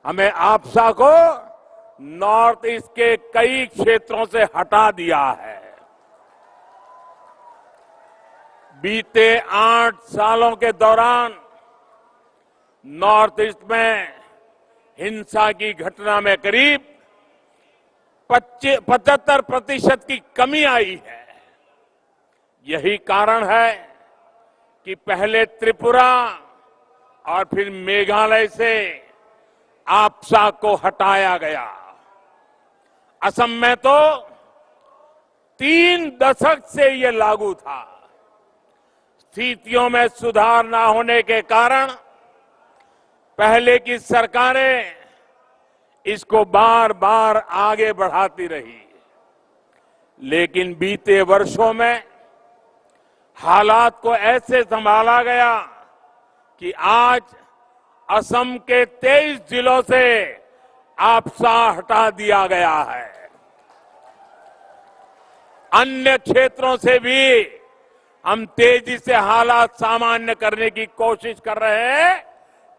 हमें आपसा को नॉर्थ ईस्ट के कई क्षेत्रों से हटा दिया है। बीते 8 सालों के दौरान नॉर्थ ईस्ट में हिंसा की घटना में करीब 75% की कमी आई है। यही कारण है कि पहले त्रिपुरा और फिर मेघालय से आपसा को हटाया गया। असम में तो 3 दशक से ये लागू था। स्थितियों में सुधार न होने के कारण पहले की सरकारें इसको बार बार आगे बढ़ाती रही, लेकिन बीते वर्षों में हालात को ऐसे संभाला गया कि आज असम के 23 जिलों से आपसा हटा दिया गया है। अन्य क्षेत्रों से भी हम तेजी से हालात सामान्य करने की कोशिश कर रहे हैं,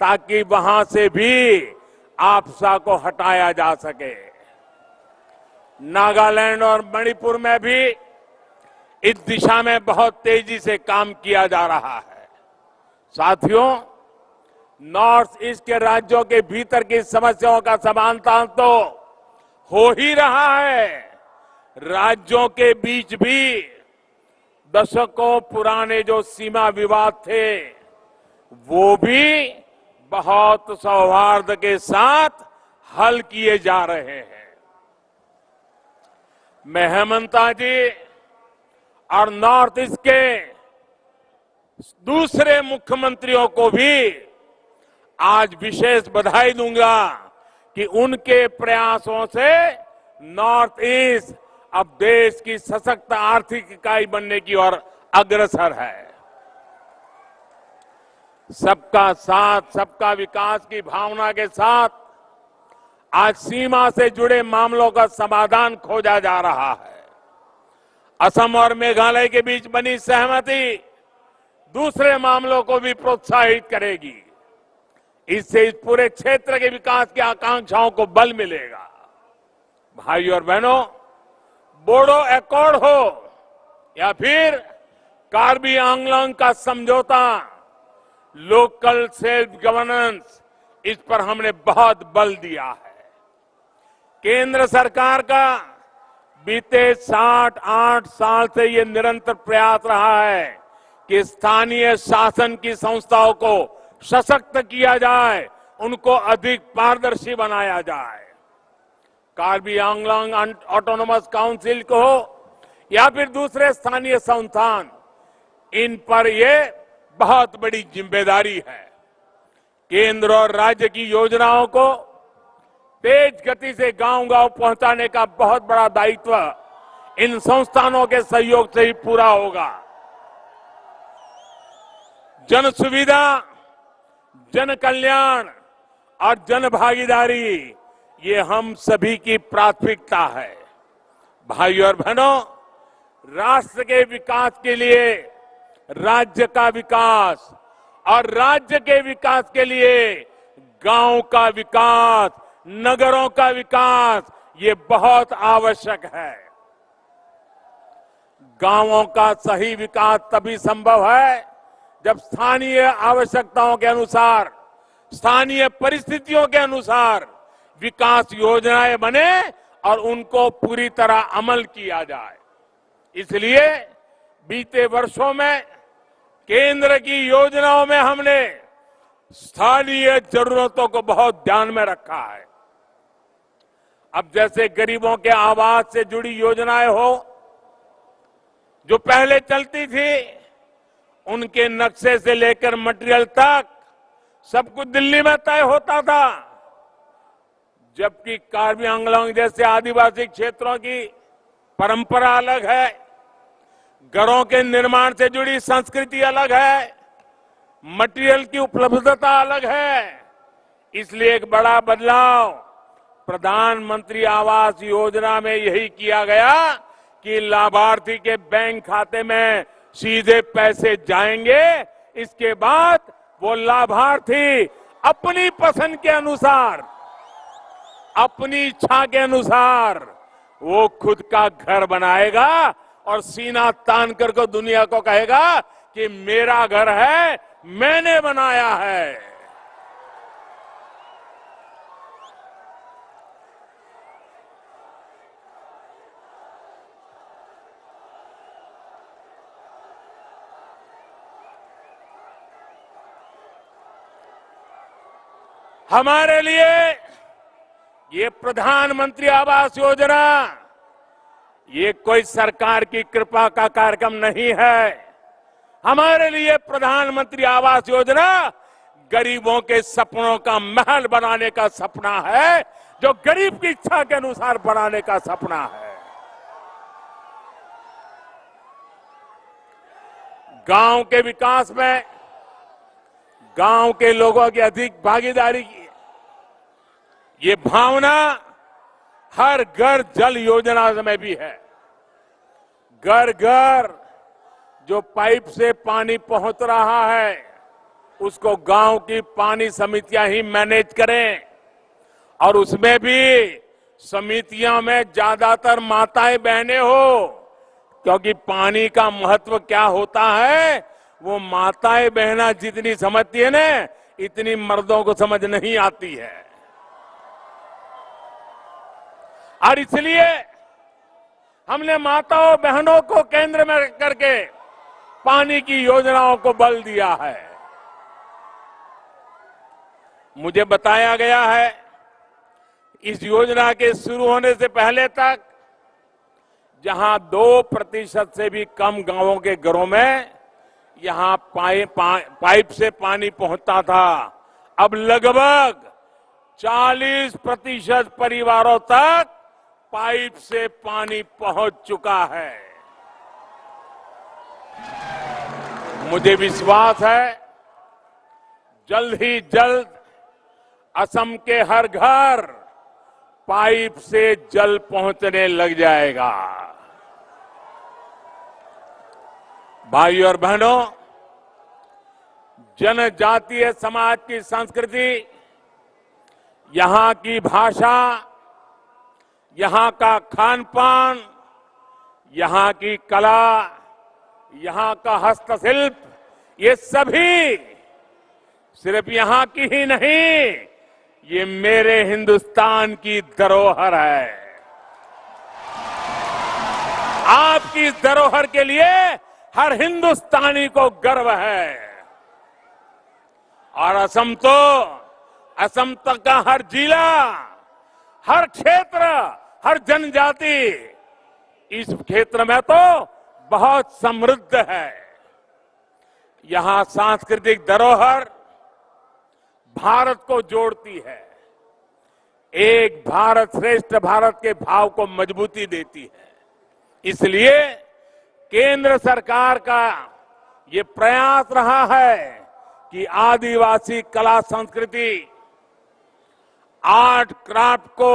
ताकि वहां से भी आपसा को हटाया जा सके। नागालैंड और मणिपुर में भी इस दिशा में बहुत तेजी से काम किया जा रहा है। साथियों, नॉर्थ ईस्ट के राज्यों के भीतर की समस्याओं का समाधान तो हो ही रहा है, राज्यों के बीच भी दशकों पुराने जो सीमा विवाद थे वो भी बहुत सौहार्द के साथ हल किए जा रहे हैं। मैं हेमंता जी और नॉर्थ ईस्ट के दूसरे मुख्यमंत्रियों को भी आज विशेष बधाई दूंगा कि उनके प्रयासों से नॉर्थ ईस्ट अब देश की सशक्त आर्थिक इकाई बनने की ओर अग्रसर है। सबका साथ, सबका विकास की भावना के साथ आज सीमा से जुड़े मामलों का समाधान खोजा जा रहा है। असम और मेघालय के बीच बनी सहमति दूसरे मामलों को भी प्रोत्साहित करेगी। इससे इस पूरे क्षेत्र के विकास की आकांक्षाओं को बल मिलेगा। भाई और बहनों, बोडो एकॉर्ड हो या फिर कार्बी आंगलोंग का समझौता, लोकल सेल्फ गवर्नेंस, इस पर हमने बहुत बल दिया है। केंद्र सरकार का बीते 68 साल से ये निरंतर प्रयास रहा है कि स्थानीय शासन की संस्थाओं को सशक्त किया जाए, उनको अधिक पारदर्शी बनाया जाए। कार्बी आंगलोंग ऑटोनोमस काउंसिल को हो या फिर दूसरे स्थानीय संस्थान, इन पर ये बहुत बड़ी जिम्मेदारी है। केंद्र और राज्य की योजनाओं को तेज गति से गांव-गांव पहुंचाने का बहुत बड़ा दायित्व इन संस्थानों के सहयोग से ही पूरा होगा। जन सुविधा, जन कल्याण और जन भागीदारी, ये हम सभी की प्राथमिकता है। भाई और बहनों, राष्ट्र के विकास के लिए राज्य का विकास और राज्य के विकास के लिए गांव का विकास, नगरों का विकास, ये बहुत आवश्यक है। गांवों का सही विकास तभी संभव है जब स्थानीय आवश्यकताओं के अनुसार, स्थानीय परिस्थितियों के अनुसार विकास योजनाएं बने और उनको पूरी तरह अमल किया जाए। इसलिए बीते वर्षों में केंद्र की योजनाओं में हमने स्थानीय जरूरतों को बहुत ध्यान में रखा है। अब जैसे गरीबों के आवास से जुड़ी योजनाएं हो जो पहले चलती थी, उनके नक्शे से लेकर मटेरियल तक सब कुछ दिल्ली में तय होता था, जबकि कार्बी आंगलोंग जैसे आदिवासी क्षेत्रों की परंपरा अलग है, घरों के निर्माण से जुड़ी संस्कृति अलग है, मटेरियल की उपलब्धता अलग है। इसलिए एक बड़ा बदलाव प्रधानमंत्री आवास योजना में यही किया गया कि लाभार्थी के बैंक खाते में सीधे पैसे जाएंगे। इसके बाद वो लाभार्थी अपनी पसंद के अनुसार, अपनी इच्छा के अनुसार वो खुद का घर बनाएगा और सीना तान कर को दुनिया को कहेगा कि मेरा घर है, मैंने बनाया है। हमारे लिए ये प्रधानमंत्री आवास योजना ये कोई सरकार की कृपा का कार्यक्रम नहीं है। हमारे लिए प्रधानमंत्री आवास योजना गरीबों के सपनों का महल बनाने का सपना है, जो गरीब की इच्छा के अनुसार बनाने का सपना है। गांव के विकास में गांव के लोगों की अधिक भागीदारी की ये भावना हर घर जल योजना में भी है। घर घर जो पाइप से पानी पहुंच रहा है उसको गांव की पानी समितियां ही मैनेज करें, और उसमें भी समितियों में ज्यादातर माताएं बहनें हो, क्योंकि पानी का महत्व क्या होता है वो माताएं बहना जितनी समझती है ना, इतनी मर्दों को समझ नहीं आती है। और इसलिए हमने माताओं बहनों को केंद्र में करके पानी की योजनाओं को बल दिया है। मुझे बताया गया है इस योजना के शुरू होने से पहले तक जहां 2% से भी कम गांवों के घरों में यहां पाइप से पानी पहुंचता था, अब लगभग 40% परिवारों तक पाइप से पानी पहुंच चुका है। मुझे विश्वास है जल्द ही जल्द असम के हर घर पाइप से जल पहुंचने लग जाएगा। भाइयों और बहनों, जनजातीय समाज की संस्कृति, यहां की भाषा, यहां का खान पान, यहां की कला, यहां का हस्तशिल्प, ये सभी सिर्फ यहां की ही नहीं, ये मेरे हिंदुस्तान की धरोहर है। आपकी इस धरोहर के लिए हर हिंदुस्तानी को गर्व है। और असम तक का हर जिला, हर क्षेत्र, हर जनजाति इस क्षेत्र में तो बहुत समृद्ध है। यहां सांस्कृतिक धरोहर भारत को जोड़ती है, एक भारत श्रेष्ठ भारत के भाव को मजबूती देती है। इसलिए केंद्र सरकार का ये प्रयास रहा है कि आदिवासी कला संस्कृति, आर्ट क्राफ्ट को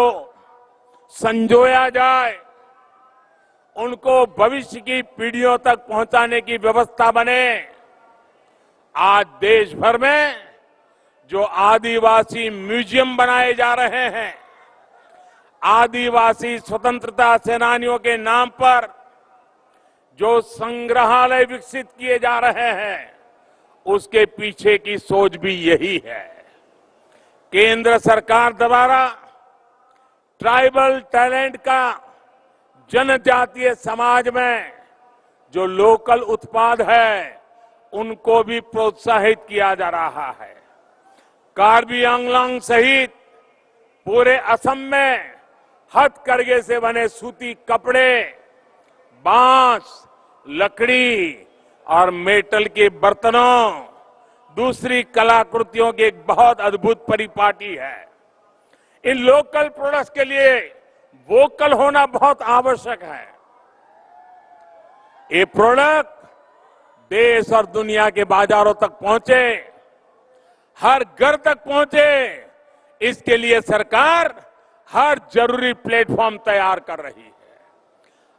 संजोया जाए, उनको भविष्य की पीढ़ियों तक पहुंचाने की व्यवस्था बने। आज देश भर में जो आदिवासी म्यूजियम बनाए जा रहे हैं, आदिवासी स्वतंत्रता सेनानियों के नाम पर जो संग्रहालय विकसित किए जा रहे हैं, उसके पीछे की सोच भी यही है। केंद्र सरकार द्वारा ट्राइबल टैलेंट का जनजातीय समाज में जो लोकल उत्पाद है उनको भी प्रोत्साहित किया जा रहा है। कार्बी आंगलांग सहित पूरे असम में हथकरघे से बने सूती कपड़े, बांस, लकड़ी और मेटल के बर्तनों, दूसरी कलाकृतियों की एक बहुत अद्भुत परिपाटी है। इन लोकल प्रोडक्ट्स के लिए वोकल होना बहुत आवश्यक है। ये प्रोडक्ट देश और दुनिया के बाजारों तक पहुंचे, हर घर तक पहुंचे, इसके लिए सरकार हर जरूरी प्लेटफॉर्म तैयार कर रही है।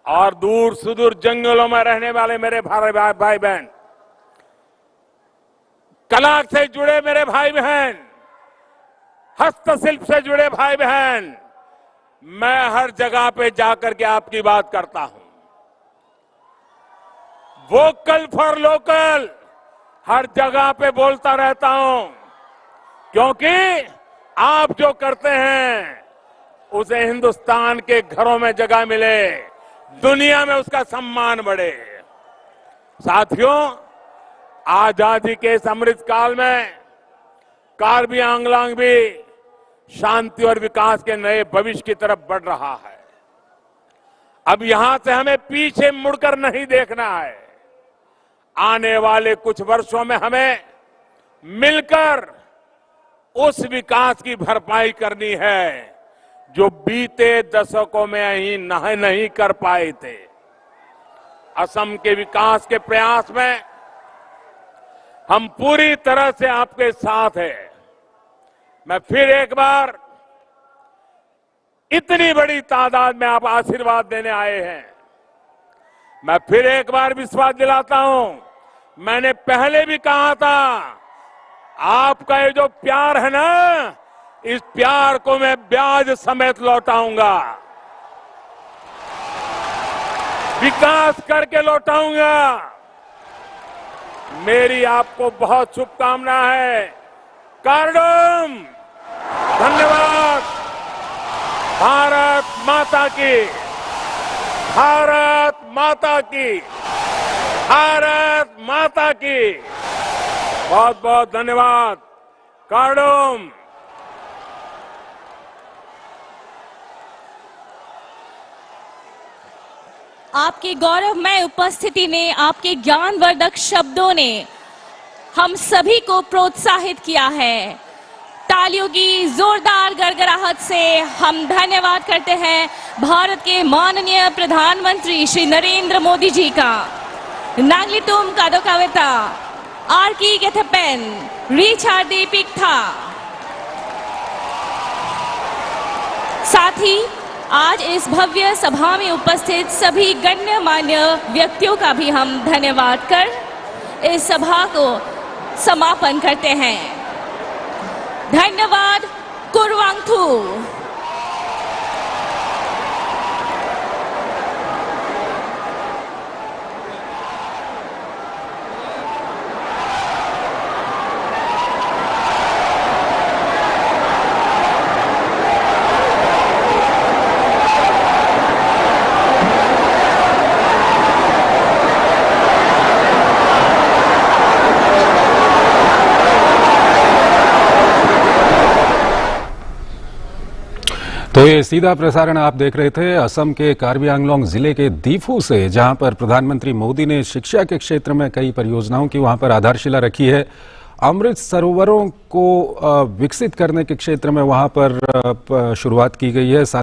और दूर सुदूर जंगलों में रहने वाले मेरे भाई बहन, कला से जुड़े मेरे भाई बहन, हस्तशिल्प से जुड़े भाई बहन, मैं हर जगह पे जाकर के आपकी बात करता हूं। वोकल फॉर लोकल हर जगह पे बोलता रहता हूं, क्योंकि आप जो करते हैं उसे हिंदुस्तान के घरों में जगह मिले, दुनिया में उसका सम्मान बढ़े। साथियों, आजादी के इस अमृत काल में कार्बी आंगलांग भी शांति और विकास के नए भविष्य की तरफ बढ़ रहा है। अब यहां से हमें पीछे मुड़कर नहीं देखना है। आने वाले कुछ वर्षों में हमें मिलकर उस विकास की भरपाई करनी है जो बीते दशकों में ही नहीं कर पाए थे। असम के विकास के प्रयास में हम पूरी तरह से आपके साथ हैं। मैं फिर एक बार, इतनी बड़ी तादाद में आप आशीर्वाद देने आए हैं, मैं फिर एक बार विश्वास दिलाता हूं। मैंने पहले भी कहा था, आपका ये जो प्यार है ना, इस प्यार को मैं ब्याज समेत लौटाऊंगा, विकास करके लौटाऊंगा। मेरी आपको बहुत शुभकामना है। कार्डम, धन्यवाद। भारत माता की, भारत माता की, भारत माता की। बहुत बहुत धन्यवाद। कार्डम। आपकी गौरवमय उपस्थिति ने, आपके ज्ञानवर्धक शब्दों ने हम सभी को प्रोत्साहित किया है। तालियों की जोरदार गड़गड़ाहट से हम धन्यवाद करते हैं भारत के माननीय प्रधानमंत्री श्री नरेंद्र मोदी जी का। नागलितुम कादोकावेता आरकी गेथेपेन रिचार्डी पिक्था। साथ ही आज इस भव्य सभा में उपस्थित सभी गण्यमान्य व्यक्तियों का भी हम धन्यवाद कर इस सभा को समापन करते हैं। धन्यवाद। कुर्वांथू। तो ये सीधा प्रसारण आप देख रहे थे असम के कार्बी आंगलोंग जिले के दीफू से, जहां पर प्रधानमंत्री मोदी ने शिक्षा के क्षेत्र में कई परियोजनाओं की वहां पर आधारशिला रखी है। अमृत सरोवरों को विकसित करने के क्षेत्र में वहां पर शुरुआत की गई है।